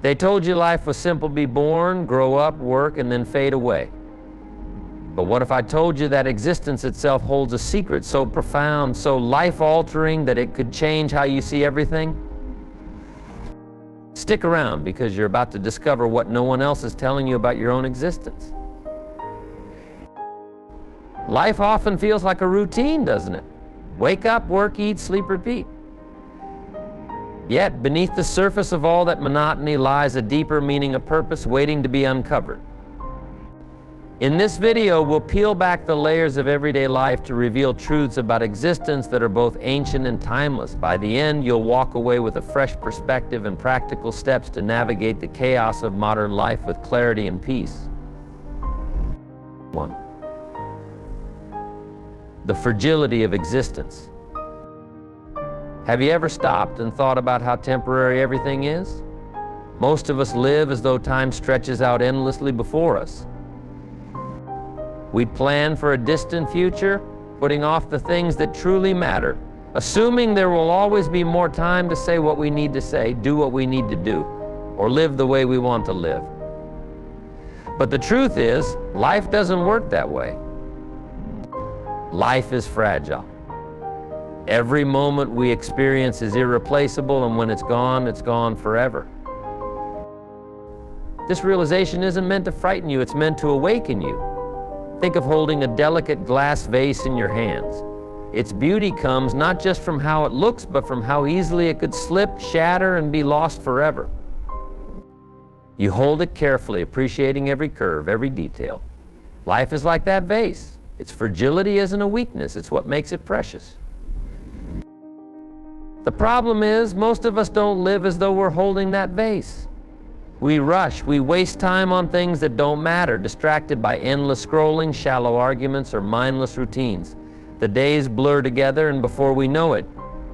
They told you life was simple: be born, grow up, work, and then fade away. But what if I told you that existence itself holds a secret so profound, so life-altering that it could change how you see everything? Stick around, because you're about to discover what no one else is telling you about your own existence. Life often feels like a routine, doesn't it? Wake up, work, eat, sleep, repeat. Yet, beneath the surface of all that monotony lies a deeper meaning, a purpose waiting to be uncovered. In this video, we'll peel back the layers of everyday life to reveal truths about existence that are both ancient and timeless. By the end, you'll walk away with a fresh perspective and practical steps to navigate the chaos of modern life with clarity and peace. 1. The fragility of existence. Have you ever stopped and thought about how temporary everything is? Most of us live as though time stretches out endlessly before us. We plan for a distant future, putting off the things that truly matter, assuming there will always be more time to say what we need to say, do what we need to do, or live the way we want to live. But the truth is, life doesn't work that way. Life is fragile. Every moment we experience is irreplaceable, and when it's gone forever. This realization isn't meant to frighten you, it's meant to awaken you. Think of holding a delicate glass vase in your hands. Its beauty comes not just from how it looks, but from how easily it could slip, shatter, and be lost forever. You hold it carefully, appreciating every curve, every detail. Life is like that vase. Its fragility isn't a weakness, it's what makes it precious. The problem is, most of us don't live as though we're holding that vase. We rush, we waste time on things that don't matter, distracted by endless scrolling, shallow arguments, or mindless routines. The days blur together, and before we know it,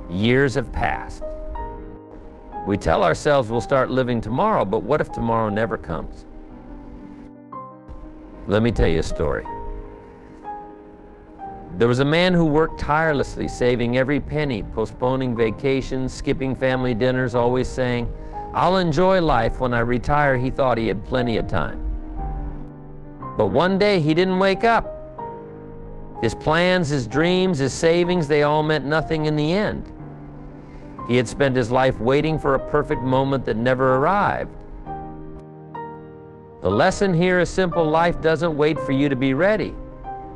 years have passed. We tell ourselves we'll start living tomorrow, but what if tomorrow never comes? Let me tell you a story. There was a man who worked tirelessly, saving every penny, postponing vacations, skipping family dinners, always saying, "I'll enjoy life when I retire." He thought he had plenty of time. But one day he didn't wake up. His plans, his dreams, his savings, they all meant nothing in the end. He had spent his life waiting for a perfect moment that never arrived. The lesson here is simple: life doesn't wait for you to be ready.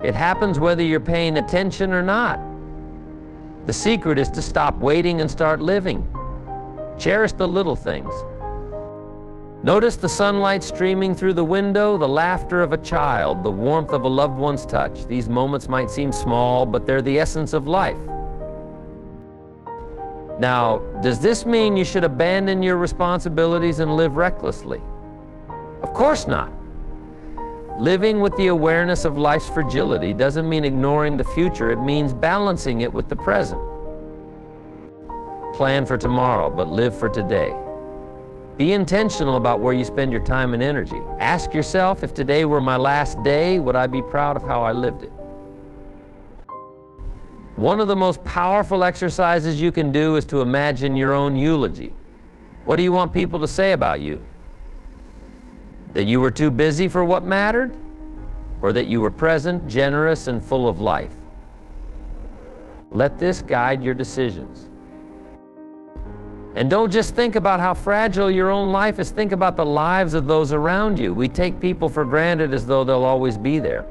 It happens whether you're paying attention or not. The secret is to stop waiting and start living. Cherish the little things. Notice the sunlight streaming through the window, the laughter of a child, the warmth of a loved one's touch. These moments might seem small, but they're the essence of life. Now, does this mean you should abandon your responsibilities and live recklessly? Of course not. Living with the awareness of life's fragility doesn't mean ignoring the future. It means balancing it with the present. Plan for tomorrow, but live for today. Be intentional about where you spend your time and energy. Ask yourself, if today were my last day, would I be proud of how I lived it? One of the most powerful exercises you can do is to imagine your own eulogy. What do you want people to say about you? That you were too busy for what mattered? Or that you were present, generous, and full of life? Let this guide your decisions. And don't just think about how fragile your own life is, think about the lives of those around you. We take people for granted as though they'll always be there.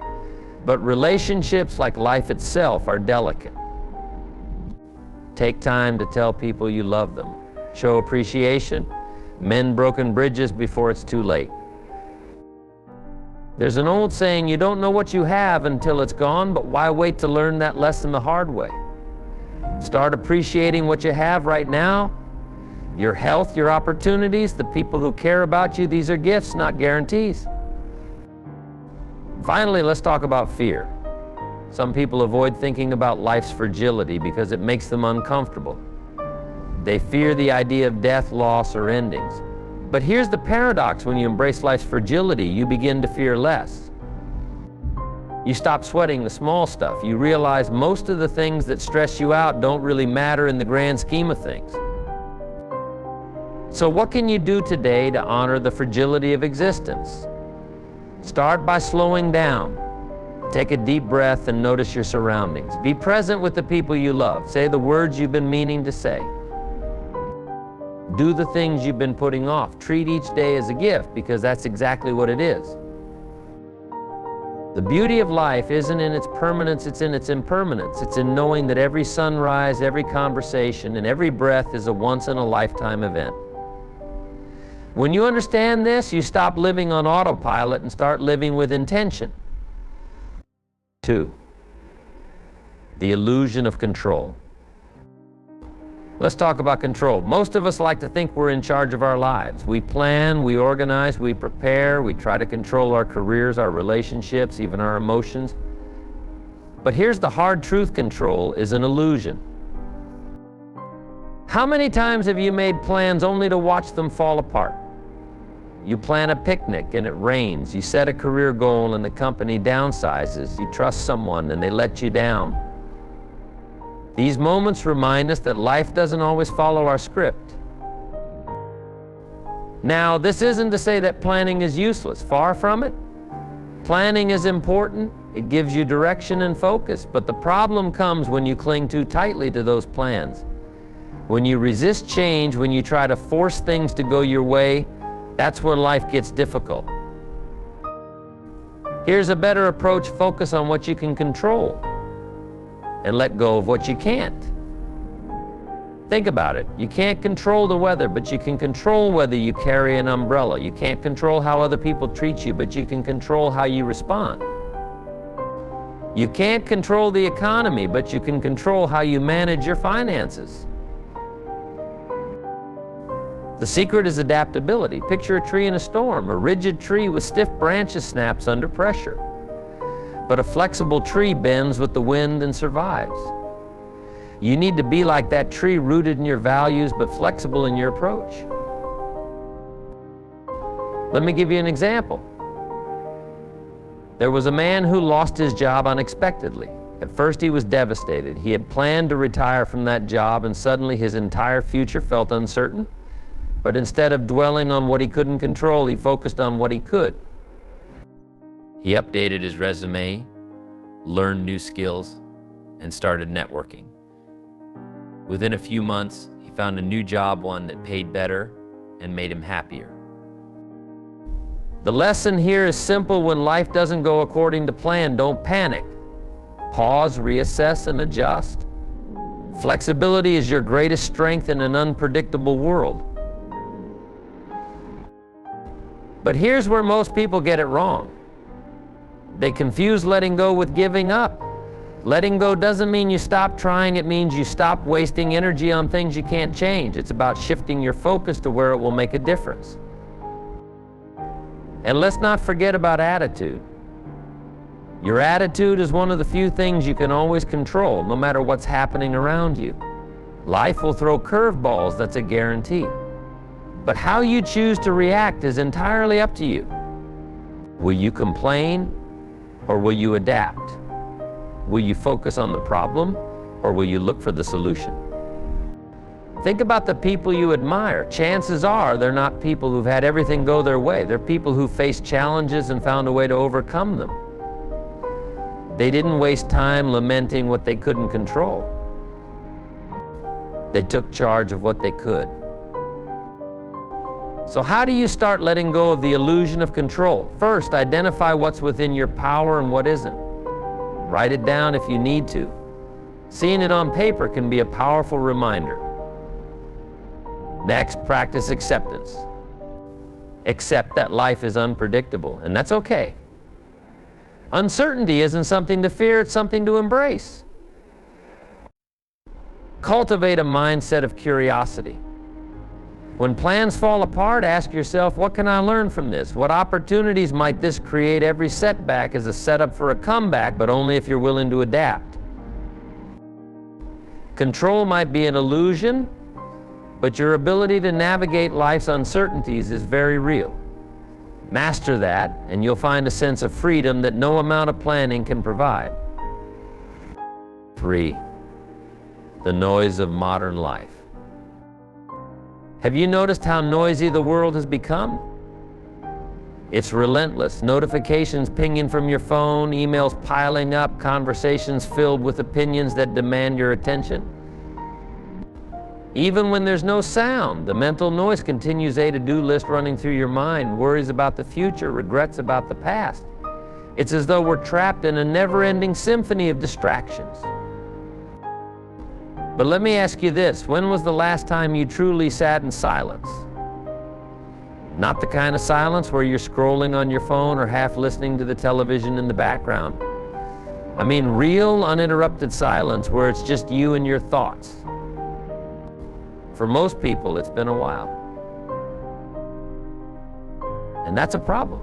But relationships, like life itself, are delicate. Take time to tell people you love them. Show appreciation. Mend broken bridges before it's too late. There's an old saying, you don't know what you have until it's gone, but why wait to learn that lesson the hard way? Start appreciating what you have right now. Your health, your opportunities, the people who care about you. These are gifts, not guarantees. Finally, let's talk about fear. Some people avoid thinking about life's fragility because it makes them uncomfortable. They fear the idea of death, loss, or endings. But here's the paradox: when you embrace life's fragility, you begin to fear less. You stop sweating the small stuff. You realize most of the things that stress you out don't really matter in the grand scheme of things. So what can you do today to honor the fragility of existence? Start by slowing down. Take a deep breath and notice your surroundings. Be present with the people you love. Say the words you've been meaning to say. Do the things you've been putting off. Treat each day as a gift, because that's exactly what it is. The beauty of life isn't in its permanence, it's in its impermanence. It's in knowing that every sunrise, every conversation, and every breath is a once-in-a-lifetime event. When you understand this, you stop living on autopilot and start living with intention. 2, the illusion of control. Let's talk about control. Most of us like to think we're in charge of our lives. We plan, we organize, we prepare, we try to control our careers, our relationships, even our emotions. But here's the hard truth: control is an illusion. How many times have you made plans only to watch them fall apart? You plan a picnic and it rains. You set a career goal and the company downsizes. You trust someone and they let you down. These moments remind us that life doesn't always follow our script. Now, this isn't to say that planning is useless. Far from it. Planning is important. It gives you direction and focus. But the problem comes when you cling too tightly to those plans. When you resist change, when you try to force things to go your way, that's where life gets difficult. Here's a better approach: focus on what you can control and let go of what you can't. Think about it. You can't control the weather, but you can control whether you carry an umbrella. You can't control how other people treat you, but you can control how you respond. You can't control the economy, but you can control how you manage your finances. The secret is adaptability. Picture a tree in a storm. A rigid tree with stiff branches snaps under pressure. But a flexible tree bends with the wind and survives. You need to be like that tree, rooted in your values, but flexible in your approach. Let me give you an example. There was a man who lost his job unexpectedly. At first he was devastated. He had planned to retire from that job, and suddenly his entire future felt uncertain. But instead of dwelling on what he couldn't control, he focused on what he could. He updated his resume, learned new skills, and started networking. Within a few months, he found a new job, one that paid better and made him happier. The lesson here is simple: when life doesn't go according to plan, don't panic. Pause, reassess, and adjust. Flexibility is your greatest strength in an unpredictable world. But here's where most people get it wrong. They confuse letting go with giving up. Letting go doesn't mean you stop trying, it means you stop wasting energy on things you can't change. It's about shifting your focus to where it will make a difference. And let's not forget about attitude. Your attitude is one of the few things you can always control, no matter what's happening around you. Life will throw curveballs, that's a guarantee. But how you choose to react is entirely up to you. Will you complain, or will you adapt? Will you focus on the problem, or will you look for the solution? Think about the people you admire. Chances are they're not people who've had everything go their way. They're people who faced challenges and found a way to overcome them. They didn't waste time lamenting what they couldn't control. They took charge of what they could. So how do you start letting go of the illusion of control? First, identify what's within your power and what isn't. Write it down if you need to. Seeing it on paper can be a powerful reminder. Next, practice acceptance. Accept that life is unpredictable, and that's okay. Uncertainty isn't something to fear, it's something to embrace. Cultivate a mindset of curiosity. When plans fall apart, ask yourself, what can I learn from this? What opportunities might this create? Every setback is a setup for a comeback, but only if you're willing to adapt. Control might be an illusion, but your ability to navigate life's uncertainties is very real. Master that, and you'll find a sense of freedom that no amount of planning can provide. 3, the noise of modern life. Have you noticed how noisy the world has become? It's relentless. Notifications pinging from your phone, emails piling up, conversations filled with opinions that demand your attention. Even when there's no sound, the mental noise continues, a to-do list running through your mind, worries about the future, regrets about the past. It's as though we're trapped in a never-ending symphony of distractions. But let me ask you this, when was the last time you truly sat in silence? Not the kind of silence where you're scrolling on your phone or half listening to the television in the background. I mean real, uninterrupted silence where it's just you and your thoughts. For most people, it's been a while. And that's a problem.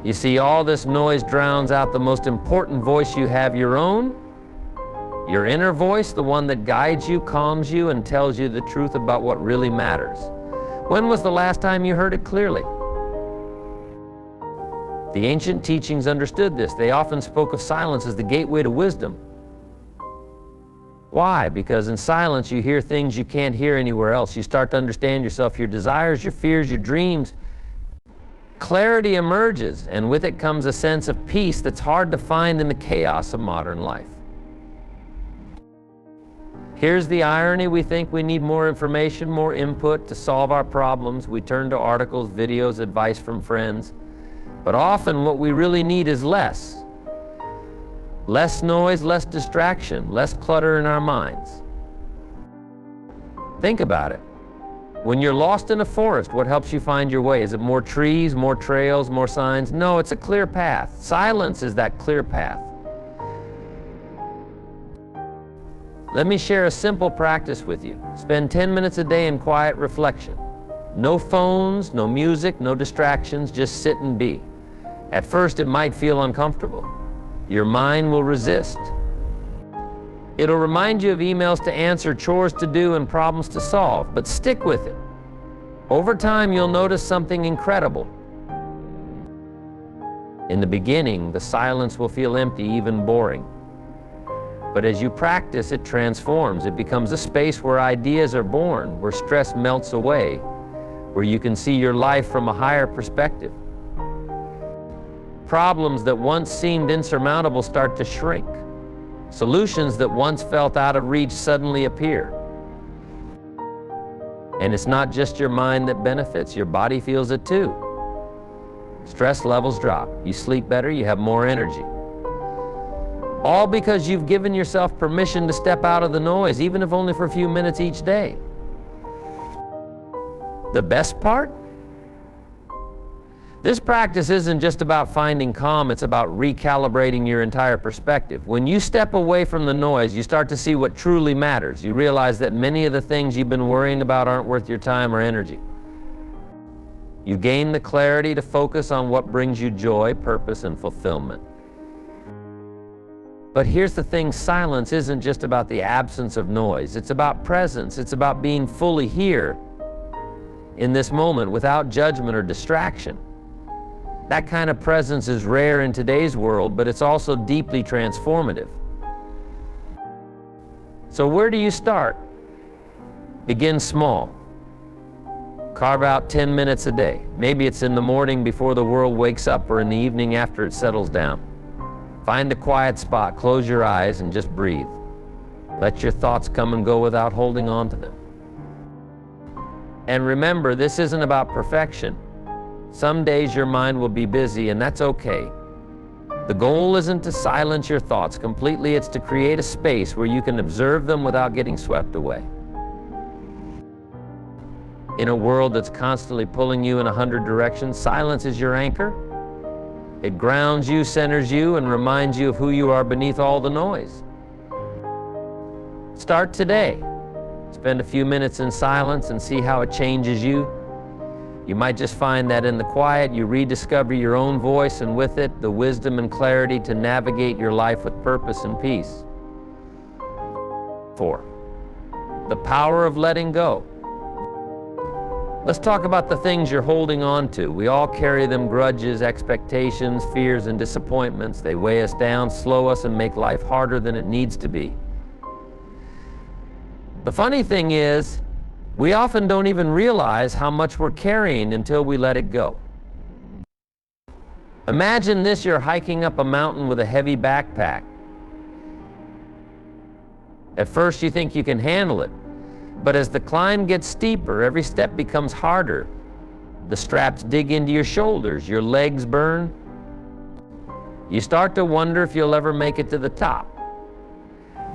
You see, all this noise drowns out the most important voice you have, your own. Your inner voice, the one that guides you, calms you, and tells you the truth about what really matters. When was the last time you heard it clearly? The ancient teachings understood this. They often spoke of silence as the gateway to wisdom. Why? Because in silence you hear things you can't hear anywhere else. You start to understand yourself, your desires, your fears, your dreams. Clarity emerges, and with it comes a sense of peace that's hard to find in the chaos of modern life. Here's the irony: we think we need more information, more input to solve our problems. We turn to articles, videos, advice from friends. But often what we really need is less. Less noise, less distraction, less clutter in our minds. Think about it. When you're lost in a forest, what helps you find your way? Is it more trees, more trails, more signs? No, it's a clear path. Silence is that clear path. Let me share a simple practice with you. Spend 10 minutes a day in quiet reflection. No phones, no music, no distractions, just sit and be. At first it might feel uncomfortable. Your mind will resist. It'll remind you of emails to answer, chores to do, and problems to solve, but stick with it. Over time you'll notice something incredible. In the beginning, the silence will feel empty, even boring. But as you practice, it transforms. It becomes a space where ideas are born, where stress melts away, where you can see your life from a higher perspective. Problems that once seemed insurmountable start to shrink. Solutions that once felt out of reach suddenly appear. And it's not just your mind that benefits, your body feels it too. Stress levels drop, you sleep better, you have more energy. All because you've given yourself permission to step out of the noise, even if only for a few minutes each day. The best part? This practice isn't just about finding calm, it's about recalibrating your entire perspective. When you step away from the noise, you start to see what truly matters. You realize that many of the things you've been worrying about aren't worth your time or energy. You gain the clarity to focus on what brings you joy, purpose, and fulfillment. But here's the thing, silence isn't just about the absence of noise. It's about presence. It's about being fully here in this moment without judgment or distraction. That kind of presence is rare in today's world, but it's also deeply transformative. So where do you start? Begin small. Carve out 10 minutes a day. Maybe it's in the morning before the world wakes up, or in the evening after it settles down. Find a quiet spot, close your eyes, and just breathe. Let your thoughts come and go without holding on to them. And remember, this isn't about perfection. Some days your mind will be busy, and that's okay. The goal isn't to silence your thoughts completely, it's to create a space where you can observe them without getting swept away. In a world that's constantly pulling you in 100 directions, silence is your anchor. It grounds you, centers you, and reminds you of who you are beneath all the noise. Start today. Spend a few minutes in silence and see how it changes you. You might just find that in the quiet you rediscover your own voice, and with it the wisdom and clarity to navigate your life with purpose and peace. 4. The power of letting go. Let's talk about the things you're holding on to. We all carry them: grudges, expectations, fears, and disappointments. They weigh us down, slow us, and make life harder than it needs to be. The funny thing is, We often don't even realize how much we're carrying until we let it go. Imagine this: you're hiking up a mountain with a heavy backpack. At first you think you can handle it, but as the climb gets steeper, every step becomes harder. The straps dig into your shoulders, your legs burn. You start to wonder if you'll ever make it to the top.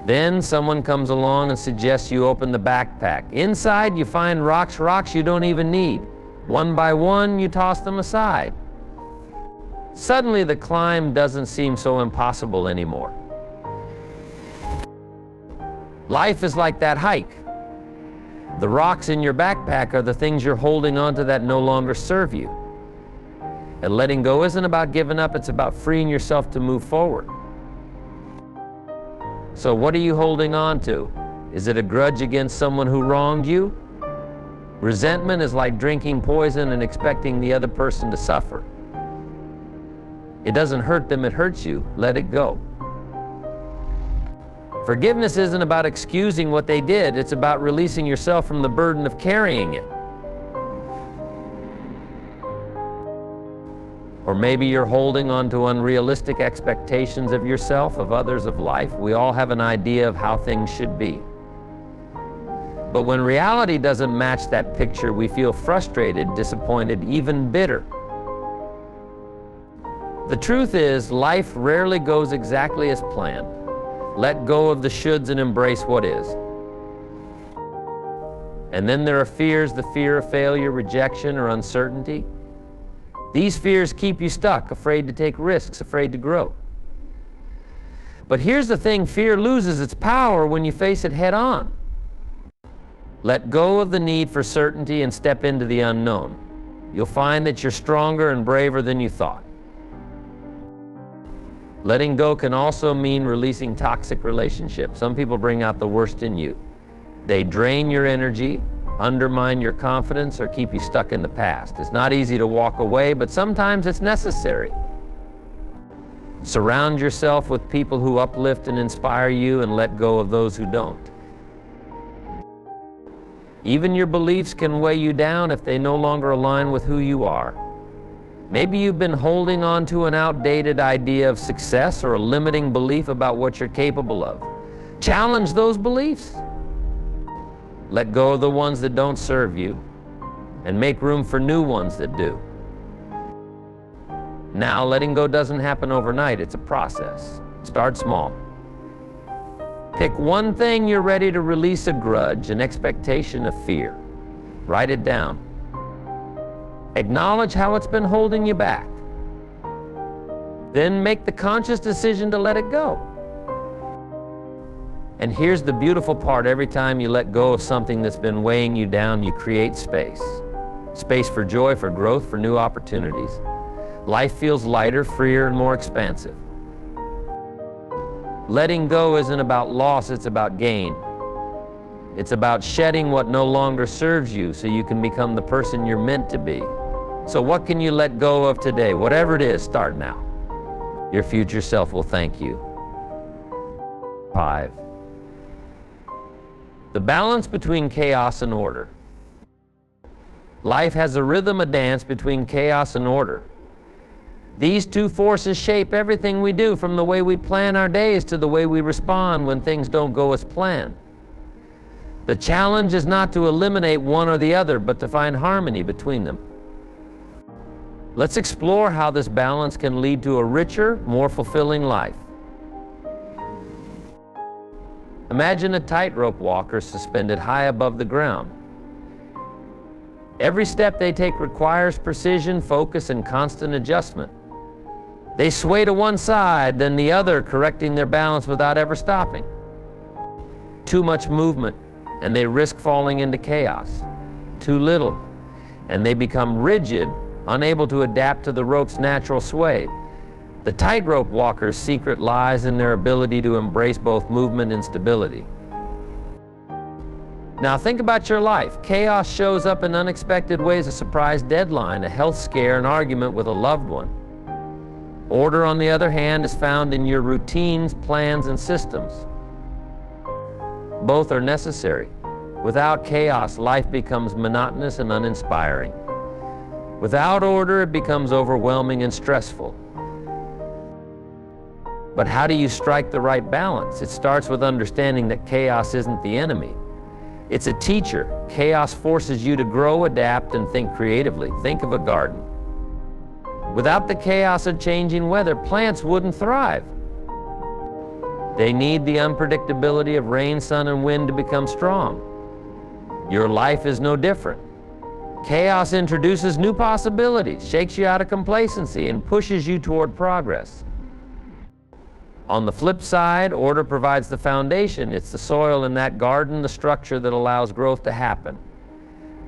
Then someone comes along and suggests you open the backpack. Inside you find rocks you don't even need. One by one you toss them aside. Suddenly the climb doesn't seem so impossible anymore. Life is like that hike. The rocks in your backpack are the things you're holding onto that no longer serve you. And letting go isn't about giving up, it's about freeing yourself to move forward. So what are you holding on to? Is it a grudge against someone who wronged you? Resentment is like drinking poison and expecting the other person to suffer. It doesn't hurt them, it hurts you. Let it go. Forgiveness isn't about excusing what they did, it's about releasing yourself from the burden of carrying it. Or maybe you're holding on to unrealistic expectations of yourself, of others, of life. We all have an idea of how things should be. But when reality doesn't match that picture, we feel frustrated, disappointed, even bitter. The truth is, life rarely goes exactly as planned. Let go of the shoulds and embrace what is. And then there are fears, the fear of failure, rejection, or uncertainty. These fears keep you stuck, afraid to take risks, afraid to grow. But here's the thing: fear loses its power when you face it head on. Let go of the need for certainty and step into the unknown. You'll find that you're stronger and braver than you thought. Letting go can also mean releasing toxic relationships. Some people bring out the worst in you. They drain your energy, undermine your confidence, or keep you stuck in the past. It's not easy to walk away, but sometimes it's necessary. Surround yourself with people who uplift and inspire you, and let go of those who don't. Even your beliefs can weigh you down if they no longer align with who you are. Maybe you've been holding on to an outdated idea of success or a limiting belief about what you're capable of. Challenge those beliefs. Let go of the ones that don't serve you and make room for new ones that do. Now, letting go doesn't happen overnight, it's a process. Start small. Pick one thing you're ready to release: a grudge, an expectation, a fear. Write it down. Acknowledge how it's been holding you back. Then make the conscious decision to let it go. And here's the beautiful part: every time you let go of something that's been weighing you down, you create space. Space for joy, for growth, for new opportunities. Life feels lighter, freer, and more expansive. Letting go isn't about loss, it's about gain. It's about shedding what no longer serves you so you can become the person you're meant to be. So what can you let go of today? Whatever it is, start now. Your future self will thank you. 5. The balance between chaos and order. Life has a rhythm, a dance between chaos and order. These two forces shape everything we do, from the way we plan our days to the way we respond when things don't go as planned. The challenge is not to eliminate one or the other, but to find harmony between them. Let's explore how this balance can lead to a richer, more fulfilling life. Imagine a tightrope walker suspended high above the ground. Every step they take requires precision, focus, and constant adjustment. They sway to one side, then the other, correcting their balance without ever stopping. Too much movement, and they risk falling into chaos. Too little, and they become rigid, unable to adapt to the rope's natural sway. The tightrope walker's secret lies in their ability to embrace both movement and stability. Now think about your life. Chaos shows up in unexpected ways: a surprise deadline, a health scare, an argument with a loved one. Order, on the other hand, is found in your routines, plans, and systems. Both are necessary. Without chaos, life becomes monotonous and uninspiring. Without order, it becomes overwhelming and stressful. But how do you strike the right balance? It starts with understanding that chaos isn't the enemy. It's a teacher. Chaos forces you to grow, adapt, and think creatively. Think of a garden. Without the chaos of changing weather, plants wouldn't thrive. They need the unpredictability of rain, sun, and wind to become strong. Your life is no different. Chaos introduces new possibilities, shakes you out of complacency, and pushes you toward progress. On the flip side, order provides the foundation. It's the soil in that garden, the structure that allows growth to happen.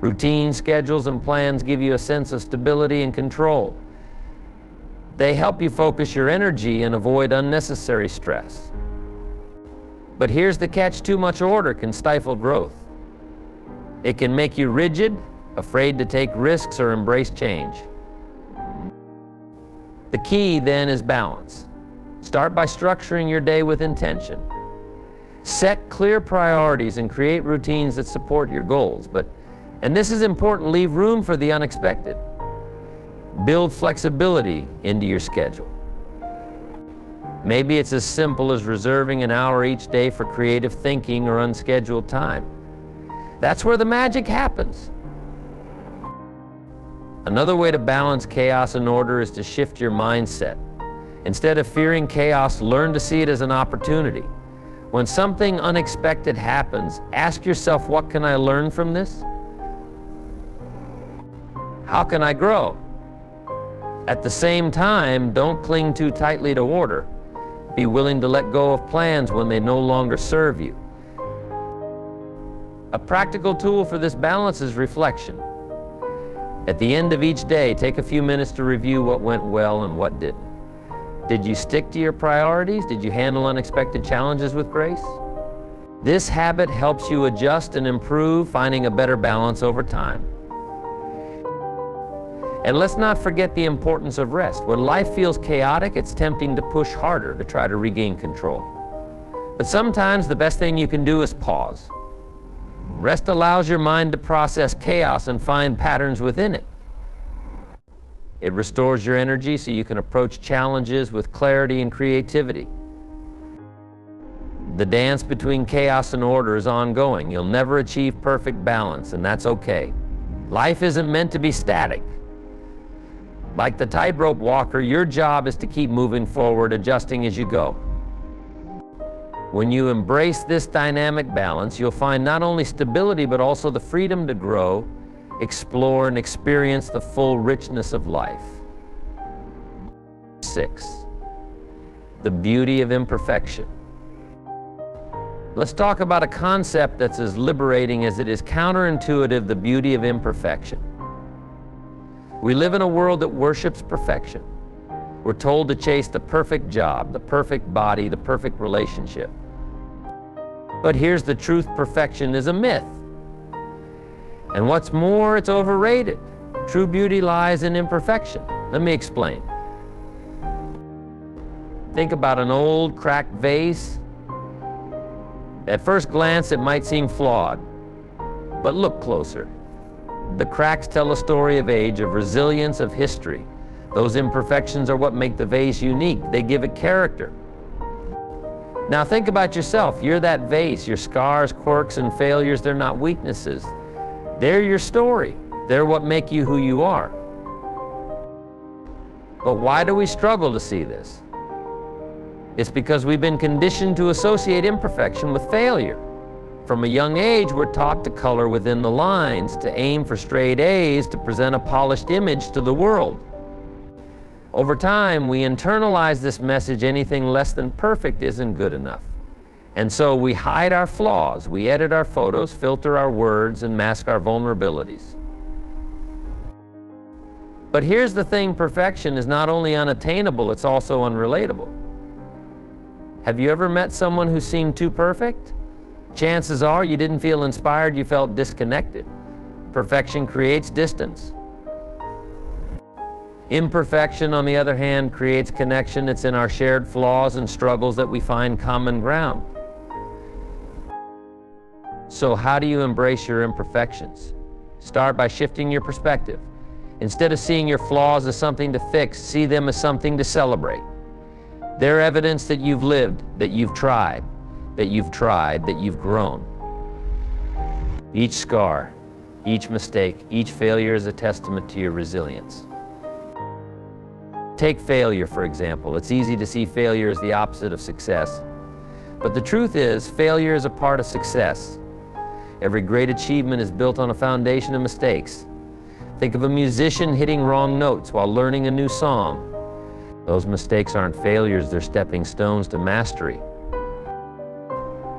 Routine, schedules, and plans give you a sense of stability and control. They help you focus your energy and avoid unnecessary stress. But here's the catch: too much order can stifle growth. It can make you rigid, afraid to take risks or embrace change. The key then is balance. Start by structuring your day with intention. Set clear priorities and create routines that support your goals. And this is important, leave room for the unexpected. Build flexibility into your schedule. Maybe it's as simple as reserving an hour each day for creative thinking or unscheduled time. That's where the magic happens. Another way to balance chaos and order is to shift your mindset. Instead of fearing chaos, learn to see it as an opportunity. When something unexpected happens, ask yourself, what can I learn from this? How can I grow? At the same time, don't cling too tightly to order. Be willing to let go of plans when they no longer serve you. A practical tool for this balance is reflection. At the end of each day, take a few minutes to review what went well and what didn't. Did you stick to your priorities? Did you handle unexpected challenges with grace? This habit helps you adjust and improve, finding a better balance over time. And let's not forget the importance of rest. When life feels chaotic, it's tempting to push harder to try to regain control. But sometimes the best thing you can do is pause. Rest allows your mind to process chaos and find patterns within it. It restores your energy so you can approach challenges with clarity and creativity. The dance between chaos and order is ongoing. You'll never achieve perfect balance, and that's okay. Life isn't meant to be static. Like the tightrope walker, your job is to keep moving forward, adjusting as you go. When you embrace this dynamic balance, you'll find not only stability, but also the freedom to grow, explore, and experience the full richness of life. 6. The beauty of imperfection. Let's talk about a concept that's as liberating as it is counterintuitive: the beauty of imperfection. We live in a world that worships perfection. We're told to chase the perfect job, the perfect body, the perfect relationship. But here's the truth: perfection is a myth. And what's more, it's overrated. True beauty lies in imperfection. Let me explain. Think about an old, cracked vase. At first glance, it might seem flawed, but look closer. The cracks tell a story of age, of resilience, of history. Those imperfections are what make the vase unique. They give it character. Now think about yourself. You're that vase. Your scars, quirks, and failures, they're not weaknesses. They're your story. They're what make you who you are. But why do we struggle to see this? It's because we've been conditioned to associate imperfection with failure. From a young age, we're taught to color within the lines, to aim for straight A's, to present a polished image to the world. Over time, we internalize this message: anything less than perfect isn't good enough. And so we hide our flaws, we edit our photos, filter our words, and mask our vulnerabilities. But here's the thing: perfection is not only unattainable, it's also unrelatable. Have you ever met someone who seemed too perfect? Chances are you didn't feel inspired, you felt disconnected. Perfection creates distance. Imperfection, on the other hand, creates connection. It's in our shared flaws and struggles that we find common ground. So how do you embrace your imperfections? Start by shifting your perspective. Instead of seeing your flaws as something to fix, see them as something to celebrate. They're evidence that you've lived, that you've tried, that you've grown. Each scar, each mistake, each failure is a testament to your resilience. Take failure, for example. It's easy to see failure as the opposite of success. But the truth is, failure is a part of success. Every great achievement is built on a foundation of mistakes. Think of a musician hitting wrong notes while learning a new song. Those mistakes aren't failures, they're stepping stones to mastery.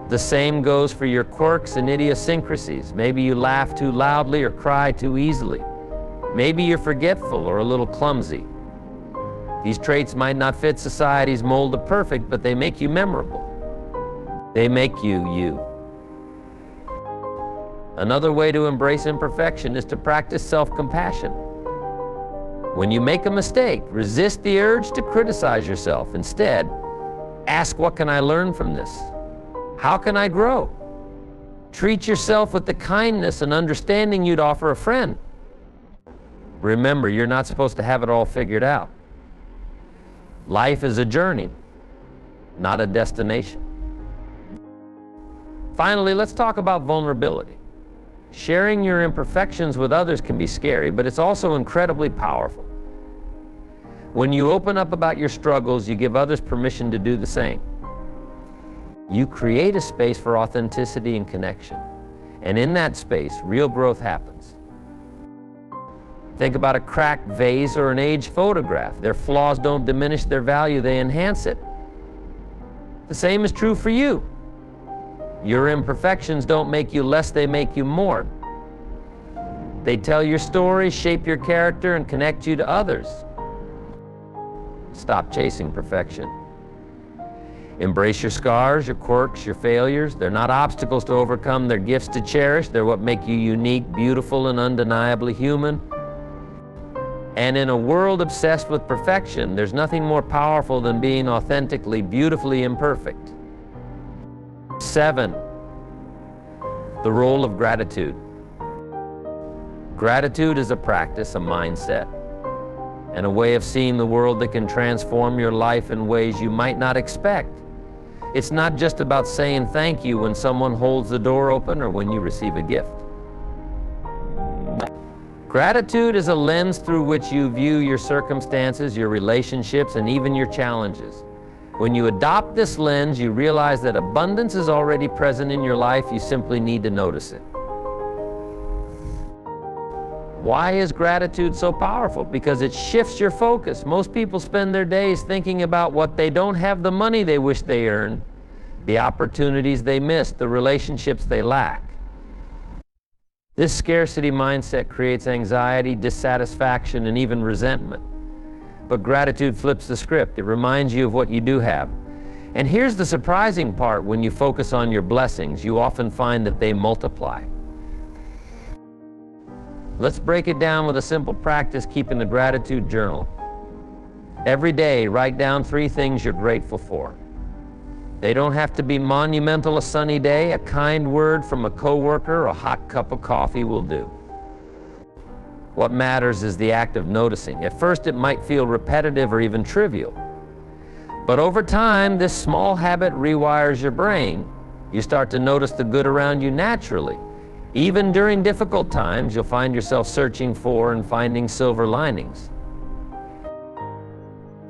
The same goes for your quirks and idiosyncrasies. Maybe you laugh too loudly or cry too easily. Maybe you're forgetful or a little clumsy. These traits might not fit society's mold of perfect, but they make you memorable. They make you, you. Another way to embrace imperfection is to practice self-compassion. When you make a mistake, resist the urge to criticize yourself. Instead, ask, what can I learn from this? How can I grow? Treat yourself with the kindness and understanding you'd offer a friend. Remember, you're not supposed to have it all figured out. Life is a journey, not a destination. Finally, let's talk about vulnerability. Sharing your imperfections with others can be scary, but it's also incredibly powerful. When you open up about your struggles, you give others permission to do the same. You create a space for authenticity and connection. And in that space, real growth happens. Think about a cracked vase or an aged photograph. Their flaws don't diminish their value, they enhance it. The same is true for you. Your imperfections don't make you less, they make you more. They tell your story, shape your character, and connect you to others. Stop chasing perfection. Embrace your scars, your quirks, your failures. They're not obstacles to overcome, they're gifts to cherish. They're what make you unique, beautiful, and undeniably human. And in a world obsessed with perfection, there's nothing more powerful than being authentically, beautifully imperfect. 7, the role of gratitude. Gratitude is a practice, a mindset, and a way of seeing the world that can transform your life in ways you might not expect. It's not just about saying thank you when someone holds the door open or when you receive a gift. Gratitude is a lens through which you view your circumstances, your relationships, and even your challenges. When you adopt this lens, you realize that abundance is already present in your life. You simply need to notice it. Why is gratitude so powerful? Because it shifts your focus. Most people spend their days thinking about what they don't have, the money they wish they earned, the opportunities they missed, the relationships they lack. This scarcity mindset creates anxiety, dissatisfaction, and even resentment. But gratitude flips the script. It reminds you of what you do have. And here's the surprising part: when you focus on your blessings, you often find that they multiply. Let's break it down with a simple practice: keeping a gratitude journal. Every day, write down 3 things you're grateful for. They don't have to be monumental. A sunny day, a kind word from a coworker, or a hot cup of coffee will do. What matters is the act of noticing. At first, it might feel repetitive or even trivial. But over time, this small habit rewires your brain. You start to notice the good around you naturally. Even during difficult times, you'll find yourself searching for and finding silver linings.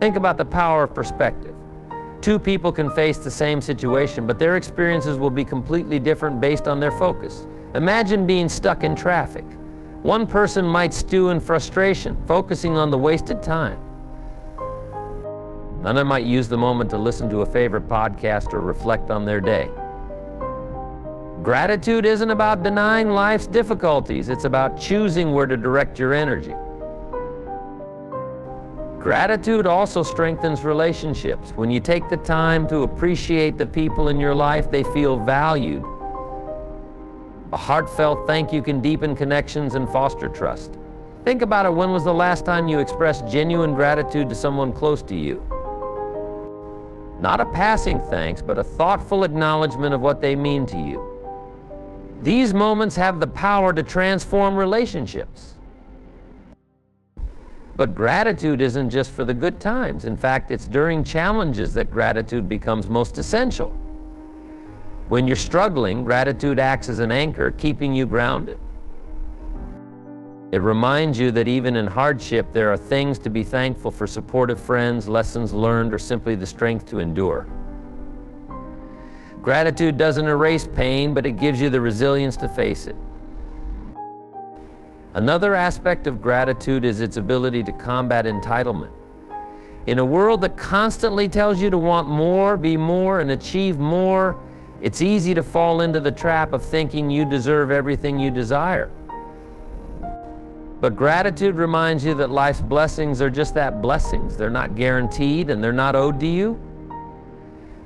Think about the power of perspective. 2 people can face the same situation, but their experiences will be completely different based on their focus. Imagine being stuck in traffic. One person might stew in frustration, focusing on the wasted time. Another might use the moment to listen to a favorite podcast or reflect on their day. Gratitude isn't about denying life's difficulties. It's about choosing where to direct your energy. Gratitude also strengthens relationships. When you take the time to appreciate the people in your life, they feel valued. A heartfelt thank you can deepen connections and foster trust. Think about it. When was the last time you expressed genuine gratitude to someone close to you? Not a passing thanks, but a thoughtful acknowledgement of what they mean to you. These moments have the power to transform relationships. But gratitude isn't just for the good times. In fact, it's during challenges that gratitude becomes most essential. When you're struggling, gratitude acts as an anchor, keeping you grounded. It reminds you that even in hardship, there are things to be thankful for: supportive friends, lessons learned, or simply the strength to endure. Gratitude doesn't erase pain, but it gives you the resilience to face it. Another aspect of gratitude is its ability to combat entitlement. In a world that constantly tells you to want more, be more, and achieve more, it's easy to fall into the trap of thinking you deserve everything you desire. But gratitude reminds you that life's blessings are just that, blessings. They're not guaranteed and they're not owed to you.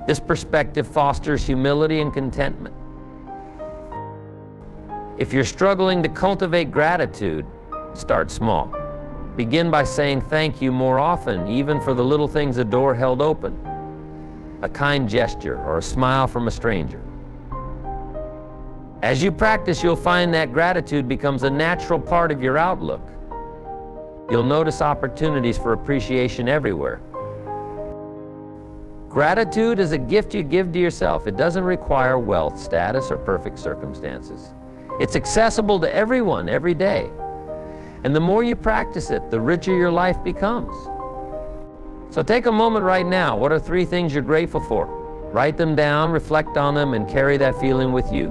This perspective fosters humility and contentment. If you're struggling to cultivate gratitude, start small. Begin by saying thank you more often, even for the little things: a door held open, a kind gesture, or a smile from a stranger. As you practice, you'll find that gratitude becomes a natural part of your outlook. You'll notice opportunities for appreciation everywhere. Gratitude is a gift you give to yourself. It doesn't require wealth, status, or perfect circumstances. It's accessible to everyone, every day. And the more you practice it, the richer your life becomes. So take a moment right now. What are 3 things you're grateful for? Write them down, reflect on them, and carry that feeling with you.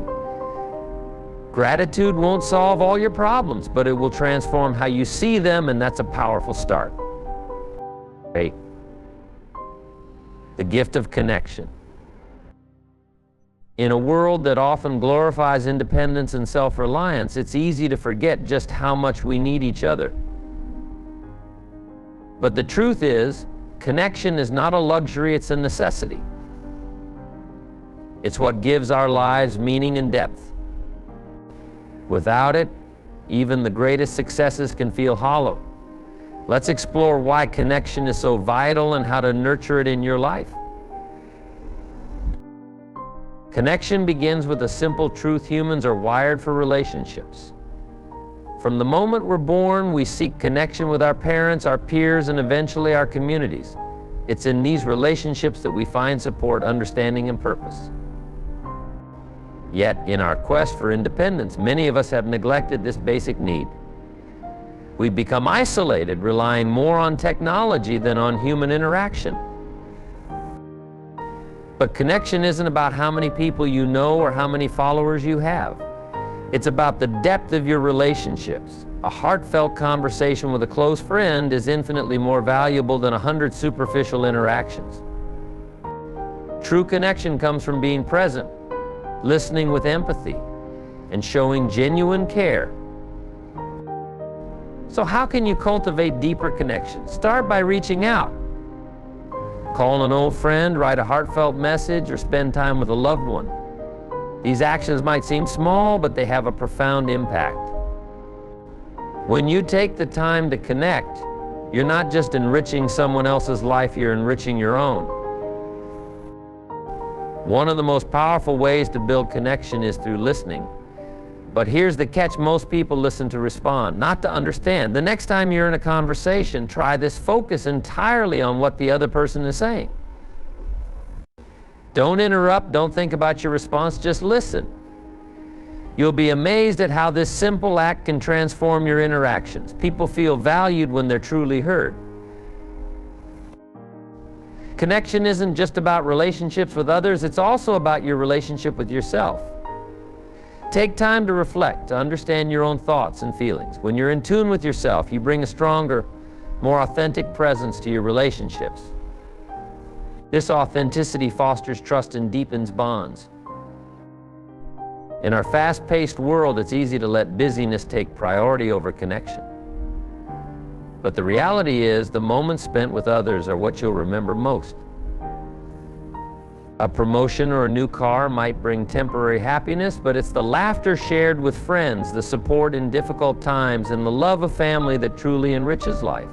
Gratitude won't solve all your problems, but it will transform how you see them, and that's a powerful start. 8. The gift of connection. In a world that often glorifies independence and self-reliance, it's easy to forget just how much we need each other. But the truth is, connection is not a luxury, it's a necessity. It's what gives our lives meaning and depth. Without it, even the greatest successes can feel hollow. Let's explore why connection is so vital and how to nurture it in your life. Connection begins with a simple truth: humans are wired for relationships. From the moment we're born, we seek connection with our parents, our peers, and eventually our communities. It's in these relationships that we find support, understanding, and purpose. Yet, in our quest for independence, many of us have neglected this basic need. We've become isolated, relying more on technology than on human interaction. But connection isn't about how many people you know or how many followers you have. It's about the depth of your relationships. A heartfelt conversation with a close friend is infinitely more valuable than 100 superficial interactions. True connection comes from being present, listening with empathy, and showing genuine care. So how can you cultivate deeper connection? Start by reaching out. Call an old friend, write a heartfelt message, or spend time with a loved one. These actions might seem small, but they have a profound impact. When you take the time to connect, you're not just enriching someone else's life, you're enriching your own. One of the most powerful ways to build connection is through listening. But here's the catch: most people listen to respond, not to understand. The next time you're in a conversation, try this: focus entirely on what the other person is saying. Don't interrupt, don't think about your response, just listen. You'll be amazed at how this simple act can transform your interactions. People feel valued when they're truly heard. Connection isn't just about relationships with others, it's also about your relationship with yourself. Take time to reflect, to understand your own thoughts and feelings. When you're in tune with yourself, you bring a stronger, more authentic presence to your relationships. This authenticity fosters trust and deepens bonds. In our fast-paced world, it's easy to let busyness take priority over connection. But the reality is, the moments spent with others are what you'll remember most. A promotion or a new car might bring temporary happiness, but it's the laughter shared with friends, the support in difficult times, and the love of family that truly enriches life.